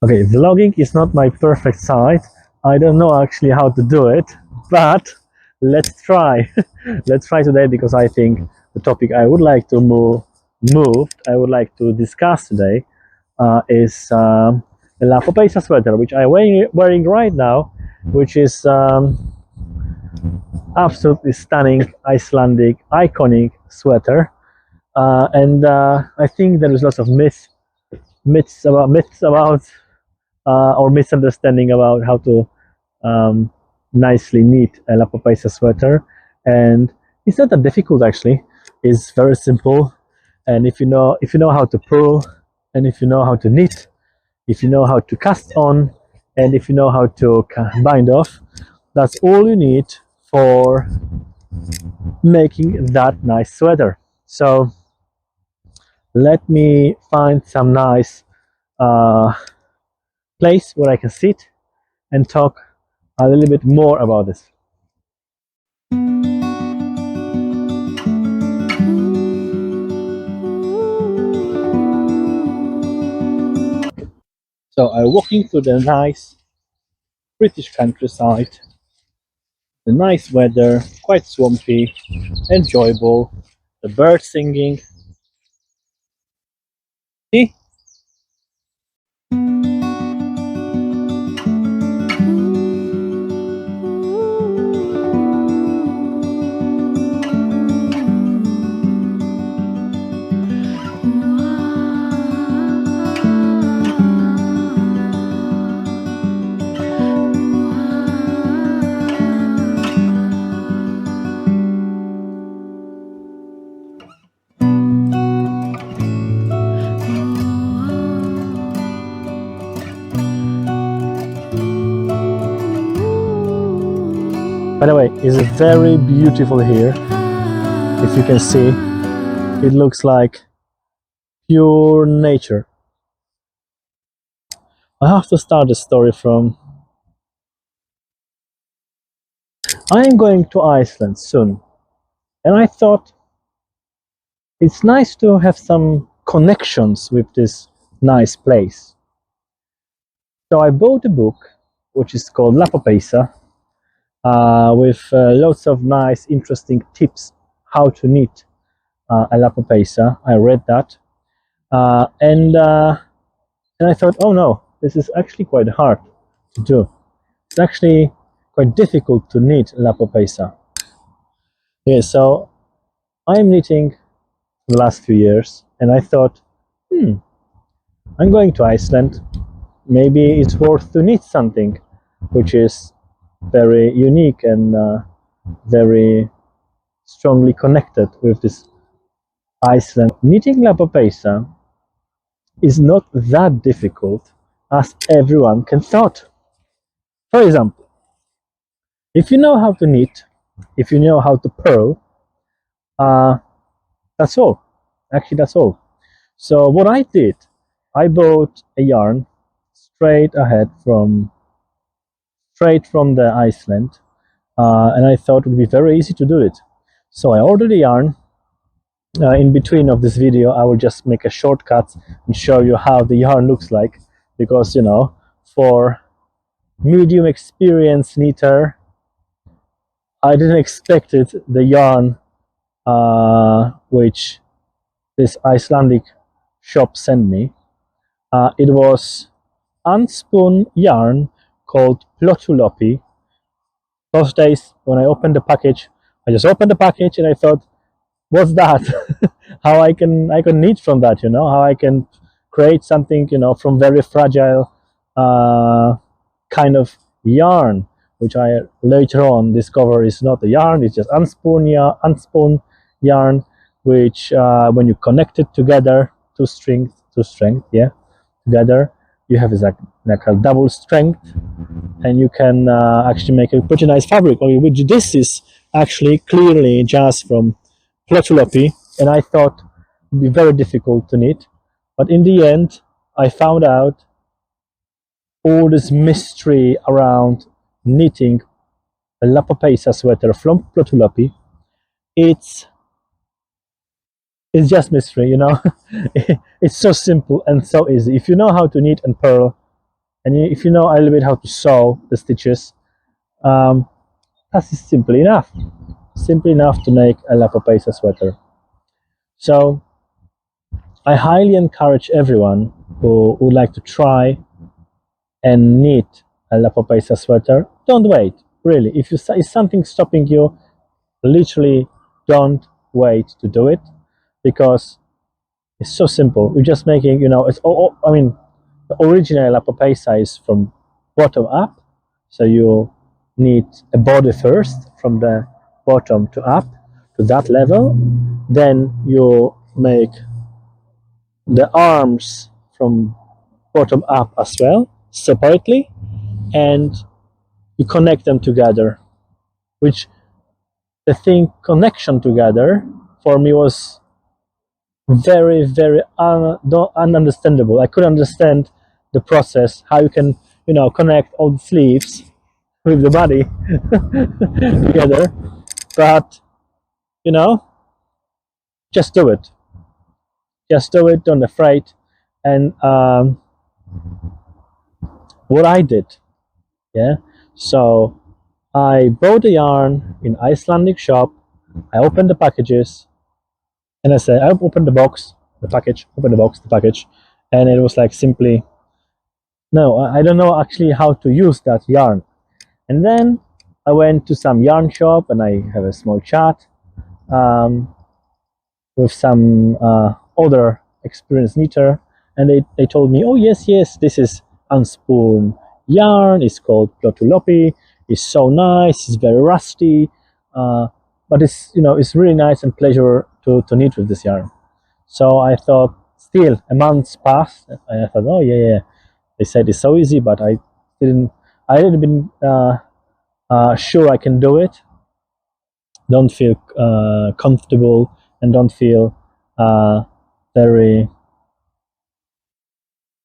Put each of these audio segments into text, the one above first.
Okay, vlogging is not my perfect side. I don't know actually how to do it, but let's try. Let's try today, because I think the topic I would like to I would like to discuss today is the Lopapeysa sweater, which I'm wearing right now, which is absolutely stunning Icelandic iconic sweater. And I think there is lots of myths about or misunderstanding about how to um, nicely knit a Lopapeysa sweater, and it's not that difficult actually. It's very simple, and if you know how to purl, and if you know how to knit, if you know how to cast on, and if you know how to bind off, that's all you need for making that nice sweater. So let me find some nice uh, place where I can sit and talk a little bit more about this. So I'm walking through the nice British countryside, the nice weather, quite swampy, enjoyable, the birds singing. See? By the way, it's very beautiful here. If you can see, it looks like pure nature. I have to start the story from. I am going to Iceland soon, and I thought it's nice to have some connections with this nice place. So I bought a book which is called Lopapeysa, with lots of nice, interesting tips how to knit a Lopapeysa. I read that, and I thought, oh no, this is actually quite hard to do. It's actually quite difficult to knit Lopapeysa. Yeah, so I'm knitting for the last few years, and I thought, I'm going to Iceland. Maybe it's worth to knit something which is very unique and very strongly connected with this Iceland. Knitting Lopapeysa is not that difficult as everyone can thought. For example, if you know how to knit, if you know how to purl, uh, that's all. Actually, that's all. So what I did, I bought a yarn straight from the Iceland, and I thought it would be very easy to do it. So I ordered a yarn. In between of this video, I will just make a shortcut and show you how the yarn looks like, because for medium experienced knitter, I didn't expect it. The yarn which this Icelandic shop sent me, it was Unspun yarn called plotulopi. Those days when I opened the package, I just opened the package and I thought, what's that? How I can knit from that, how I can create something, from very fragile kind of yarn, which I later on discover is not a yarn, it's just unspun yarn, which when you connect it together, two strength, yeah, together, you have like a double strength, and you can actually make a pretty nice fabric. Which this is actually clearly just from plotulopi, and I thought it would be very difficult to knit, but in the end, I found out all this mystery around knitting a Lopapeysa sweater from plotulopi. It's just mystery, It's so simple and so easy. If you know how to knit and purl, And if you know a little bit how to sew the stitches, that is simple enough. Simple enough to make a Lopapeysa sweater. So I highly encourage everyone who would like to try and knit a Lopapeysa sweater. Don't wait, really. If something stopping you, literally don't wait to do it, because it's so simple. You're just making, it's all, I mean, the original Lopapeysa is from bottom up, so you need a body first from the bottom to up to that level. Then you make the arms from bottom up as well, separately, and you connect them together, which the thing connection together for me was very, very ununderstandable. I couldn't understand the process, how you can, connect all the sleeves with the body together. But, just do it. Just do it, don't afraid. And what I did, so I bought the yarn in Icelandic shop. I opened the packages, and I said, I opened the box, the package, and it was like simply, no, I don't know actually how to use that yarn. And then I went to some yarn shop, and I have a small chat with some other experienced knitter, and they told me, oh yes, this is Unspun yarn, it's called plotulopi, it's so nice, it's very rusty, but it's really nice and pleasure to knit with this yarn. So I thought, still a month passed, and I thought, oh yeah, they said it's so easy, but I didn't been sure I can do it. Don't feel comfortable, and don't feel very,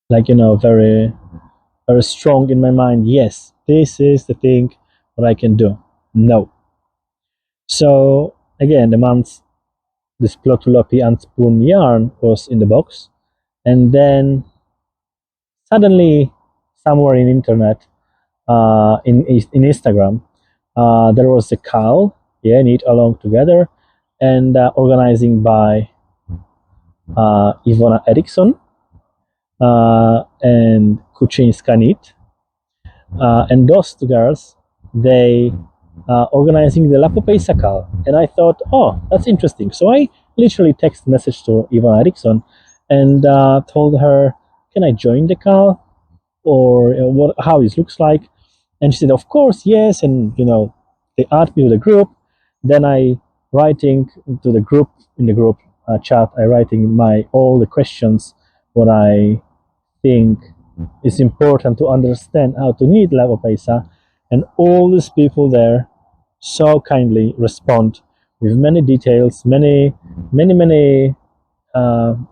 very, very strong in my mind. Yes, this is the thing what I can do. No. So again, the month this plotulopi Unspun yarn was in the box, and then suddenly somewhere in internet, in Instagram, there was a call, knit along together, and organizing by Ivona Eriksson and Kuczynska Knit, and those two girls, they organizing the Lopapeysa call, and I thought, oh, that's interesting. So I literally text message to Ivona Eriksson and told her, can I join the call, or how it looks like? And she said, of course, yes. And they add me to the group. Then I writing to the group, in the group chat, I writing all the questions what I think is important to understand how to knit Lopapeysa, and all these people there so kindly respond with many details, many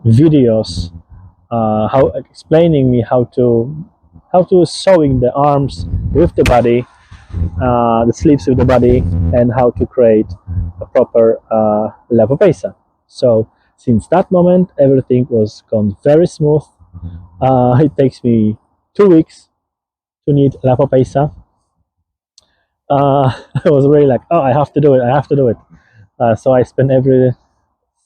videos, how explaining me how to sewing the arms with the body, the sleeves with the body, and how to create a proper Lopapeysa. So since that moment, everything was gone very smooth. It takes me 2 weeks to knit Lopapeysa. I was really like, oh, I have to do it. So I spent every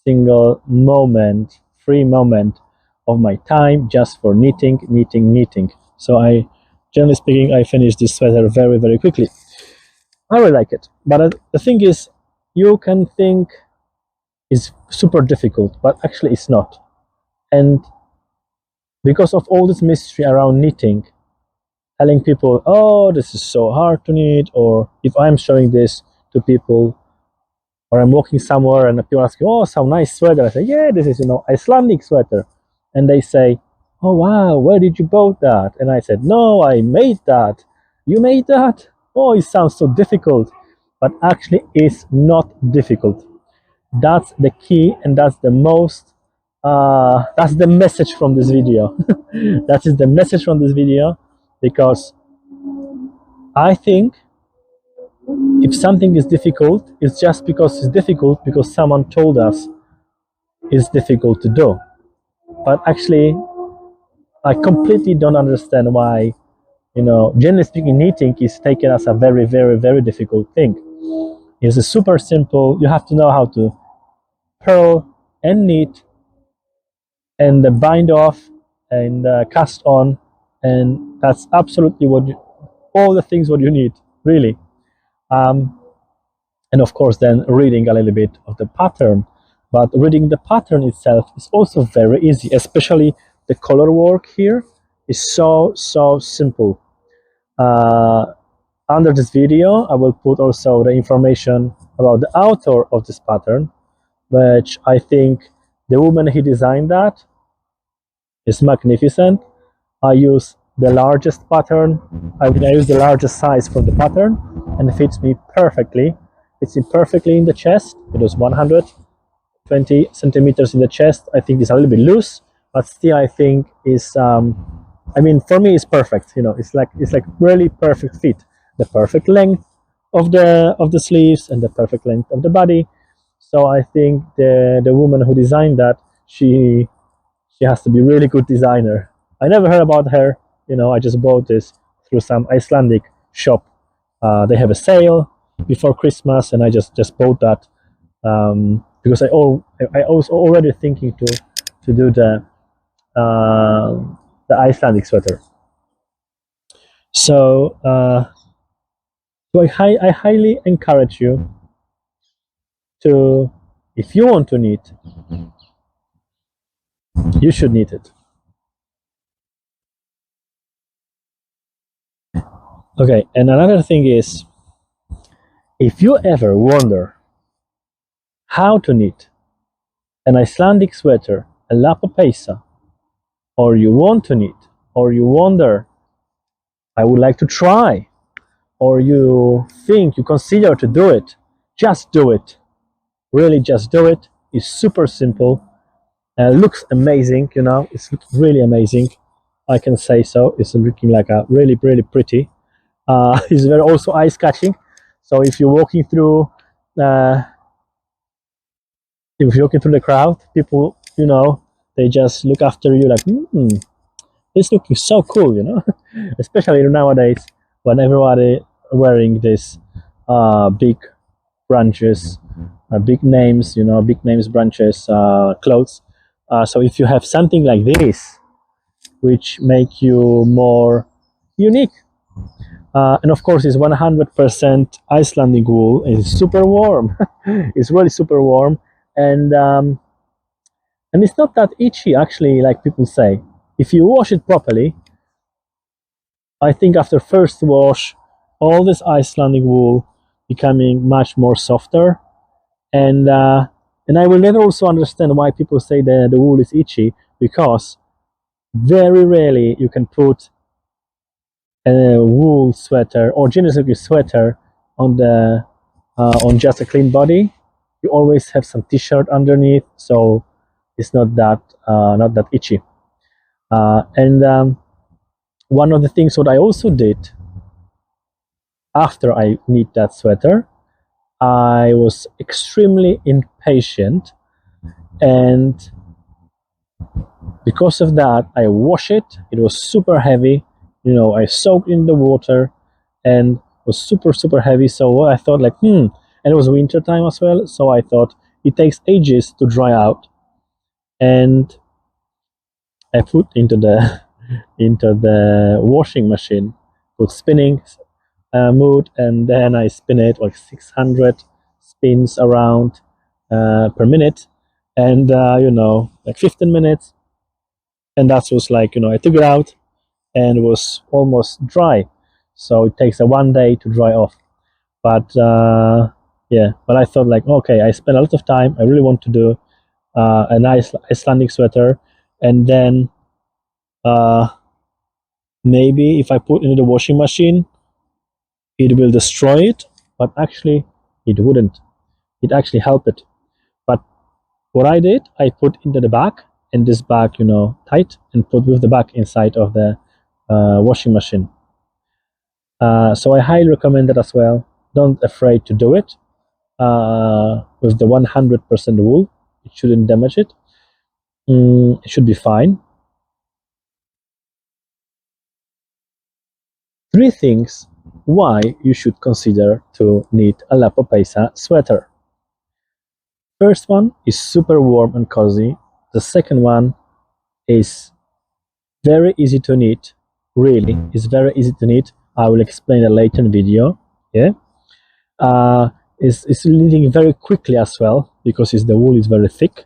single moment, free moment of my time just for knitting. So generally speaking, I finished this sweater very, very quickly. I really like it. But the thing is, you can think it's super difficult, but actually it's not. And because of all this mystery around knitting, telling people, oh, this is so hard to knit, or if I'm showing this to people, or I'm walking somewhere and people ask, oh, some nice sweater. I say, yeah, this is, Icelandic sweater. And they say, oh, wow, where did you bought that? And I said, no, I made that. You made that? Oh, it sounds so difficult. But actually, it's not difficult. That's the key, and that's the most, that's the message from this video. That is the message from this video, because I think if something is difficult, it's just because it's difficult because someone told us it's difficult to do. But actually, I completely don't understand why You know, generally speaking, knitting is taken as a very, very, very difficult thing. It's a super simple. You have to know how to purl and knit and bind off and cast on, and that's absolutely all the things what you need, really. Um, and of course, then reading a little bit of the pattern. But reading the pattern itself is also very easy, especially the color work here is so simple. Under this video, I will put also the information about the author of this pattern, which I think the woman who designed that is magnificent. I use the largest pattern. I use the largest size for the pattern, and it fits me perfectly. Fits me perfectly in the chest. It was 120 centimeters in the chest. I think it's a little bit loose, but still I think is. I mean, for me, it's perfect. You know, it's like really perfect fit. The perfect length of the sleeves and the perfect length of the body. So I think the woman who designed that, she has to be really good designer. I never heard about her. You know, I just bought this through some Icelandic shop. They have a sale before Christmas, and I just bought that because I was already thinking to do the Icelandic sweater. So I highly encourage you to, if you want to knit, you should knit it. Okay, and another thing is, if you ever wonder how to knit an Icelandic sweater, a Lopapeysa, or you want to knit, or you wonder, I would like to try, or you think, you consider to do it, just do it. Really, just do it. It's super simple. Looks amazing, you know, it's really amazing. I can say so. It's looking like a really, really pretty. It's very also eye catching. So if you're walking through, uh, if you're walking through the crowd, people, you know, they just look after you like, it's looking so cool, you know. Especially nowadays when everybody wearing this big branches, big names, you know, big names, branches, clothes. So if you have something like this, which make you more unique, and of course, it's 100% Icelandic wool. It's super warm. It's really super warm, and um, and it's not that itchy actually, like people say. If you wash it properly, I think after first wash, all this Icelandic wool becoming much more softer, and uh, and I will never also understand why people say that the wool is itchy, because very rarely you can put a wool sweater or generally sweater on the on just a clean body. You always have some t-shirt underneath, so it's not that itchy. And One of the things what I also did after I knit that sweater, I was extremely impatient, and because of that, I wash it. It was super heavy. You know, I soaked in the water and was super heavy. So I thought like, and it was winter time as well. So I thought it takes ages to dry out, and I put into the into the washing machine, put spinning mode, and then I spin it like 600 spins around per minute, and you know, like 15 minutes, and that was like, you know, I took it out and it was almost dry. So it takes a 1 day to dry off. But yeah, but I thought like, okay, I spent a lot of time. I really want to do a nice Icelandic sweater, and then uh, maybe if I put into the washing machine, it will destroy it. But actually, it wouldn't. It actually helped it. But what I did, I put into the bag, and this bag, you know, tight, and put with the bag inside of the washing machine. So I highly recommend it as well. Don't afraid to do it with the 100% wool. It shouldn't damage it. It should be fine. 3 things why you should consider to knit a Lopapeysa sweater. First one is super warm and cozy. The second one is very easy to knit. Really, it's very easy to knit. I will explain that later in video. Yeah, it's knitting very quickly as well because the wool is very thick,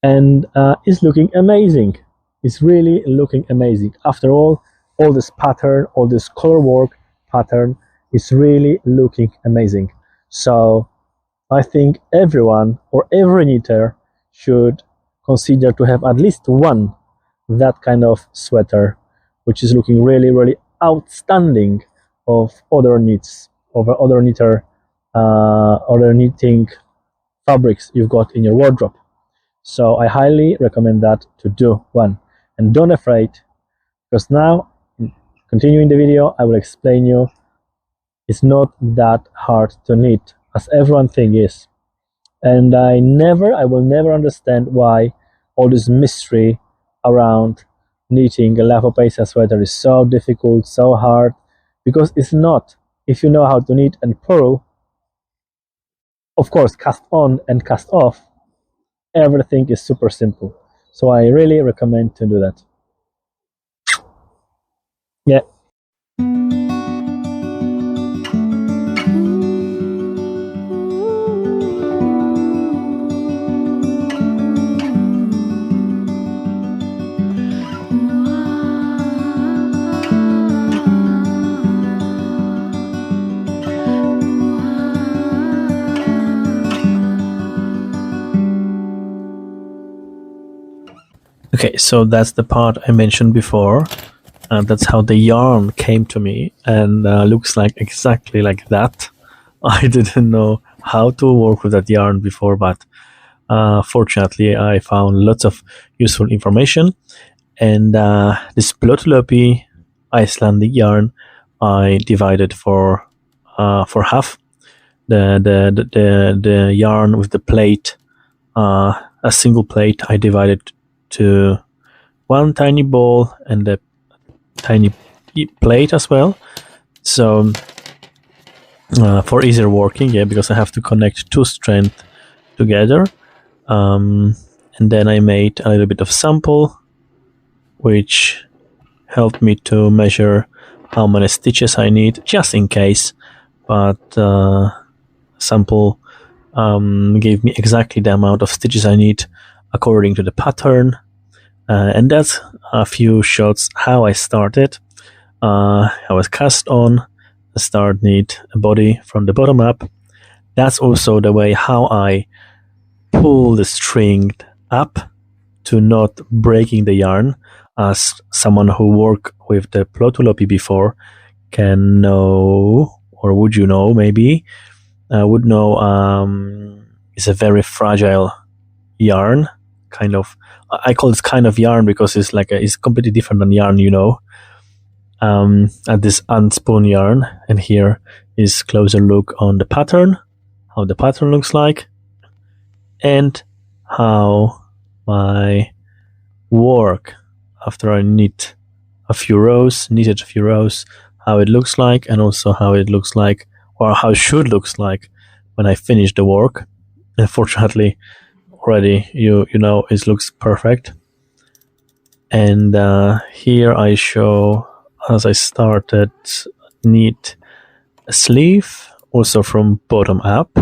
and it's looking amazing. It's really looking amazing. After all this pattern, all this color work pattern is really looking amazing. So I think everyone or every knitter should consider to have at least one that kind of sweater, which is looking really outstanding of other knits, of other knitting fabrics you've got in your wardrobe. So I highly recommend that to do one, and don't afraid, because now, continuing the video, I will explain you it's not that hard to knit as everyone thinks is. And I will never understand why all this mystery around knitting a Lopapeysa sweater is so difficult, so hard, because it's not. If you know how to knit and purl, of course, cast on and cast off, everything is super simple. So I really recommend to do that. Yeah. Okay, so that's the part I mentioned before. That's how the yarn came to me, and looks like exactly like that. I didn't know how to work with that yarn before, but fortunately I found lots of useful information. And this plotulopi Icelandic yarn I divided for half. The yarn with the plate, a single plate, I divided to one tiny ball and a tiny plate as well. So for easier working, yeah, because I have to connect 2 strands together. And then I made a little bit of sample, which helped me to measure how many stitches I need, just in case. But sample gave me exactly the amount of stitches I need according to the pattern. And that's a few shots how I started. I was cast on, start knit a body from the bottom up. That's also the way how I pull the string up to not breaking the yarn, as someone who worked with the plotulopi before can know, or would you know maybe, would know it's a very fragile yarn, kind of. I call it kind of yarn because it's like it's completely different than yarn, you know. At this Unspun yarn, and here is closer look on the pattern, how the pattern looks like, and how my work after I knitted a few rows, how it looks like, and also how it looks like, or how it should looks like when I finish the work. And fortunately, already you know it looks perfect. And here I show as I started knit a sleeve, also from bottom up,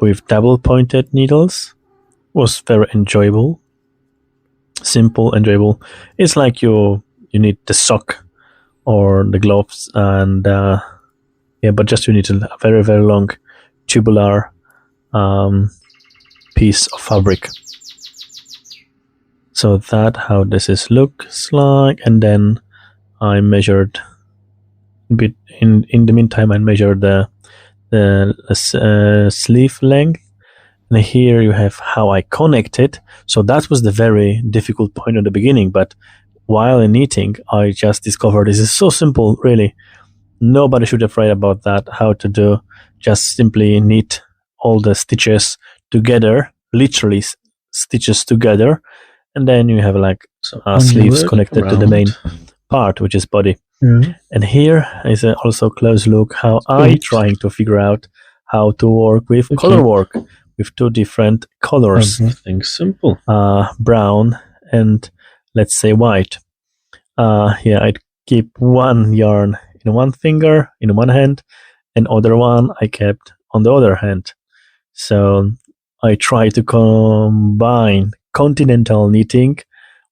with double pointed needles. Was very enjoyable, simple, enjoyable. It's like you need the sock or the gloves, and yeah, but just you need a very long tubular piece of fabric. So that how this looks like, and then I measured a bit in the meantime. I measured the sleeve length, and here you have how I connected. So that was the very difficult point in the beginning, but while knitting, I just discovered this is so simple. Really, nobody should be afraid about that. How to do? Just simply knit all the stitches together, literally stitches together. And then you have like sleeves connected to the main part, which is body. And here is also a close look how I trying to figure out how to work with color work with two different colors. Everything simple. Brown and let's say white. I'd keep one yarn in one finger, in one hand, and other one I kept on the other hand. So I try to combine continental knitting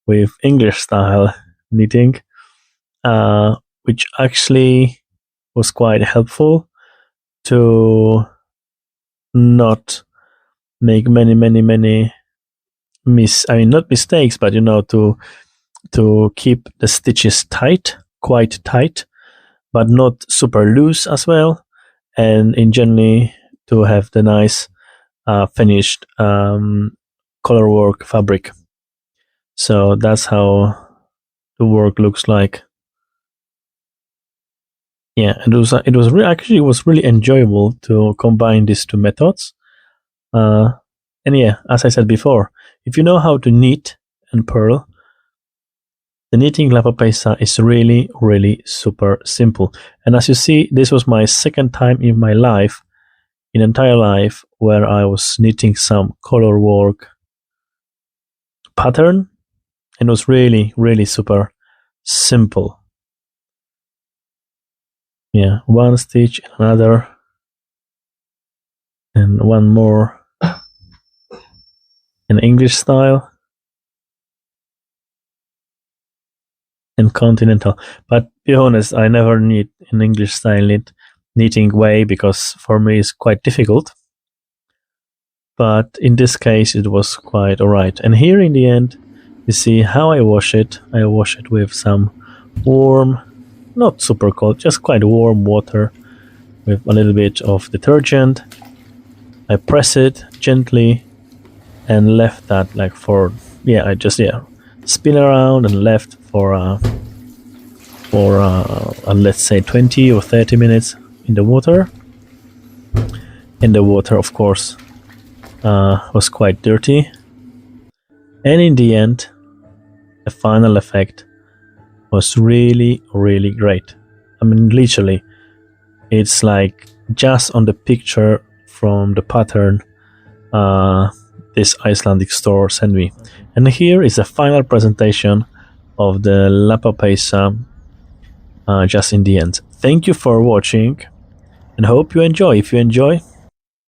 with English style knitting, which actually was quite helpful to not make many not mistakes, but to keep the stitches tight, quite tight, but not super loose as well, and in generally to have the nice finished color work fabric. So that's how the work looks like. Yeah, it was really enjoyable to combine these two methods. And yeah, as I said before, if you know how to knit and purl, the knitting Lopapeysa is really super simple. And as you see, this was my second time in my life, in entire life, where I was knitting some color work pattern, and it was really super simple. Yeah, one stitch, another, and one more in English style and continental. But be honest, I never knit in English style knitting way because for me it's quite difficult. But in this case it was quite alright. And here in the end you see how I wash it. I wash it with some warm, not super cold, just quite warm water with a little bit of detergent. I press it gently and left that like for I just spin around and left for let's say 20 or 30 minutes in the water. And the water, of course, was quite dirty. And in the end, the final effect was really great. I mean, literally, it's like just on the picture from the pattern this Icelandic store sent me. And here is a final presentation of the Lopapeysa just in the end. Thank you for watching and hope you enjoy. If you enjoy,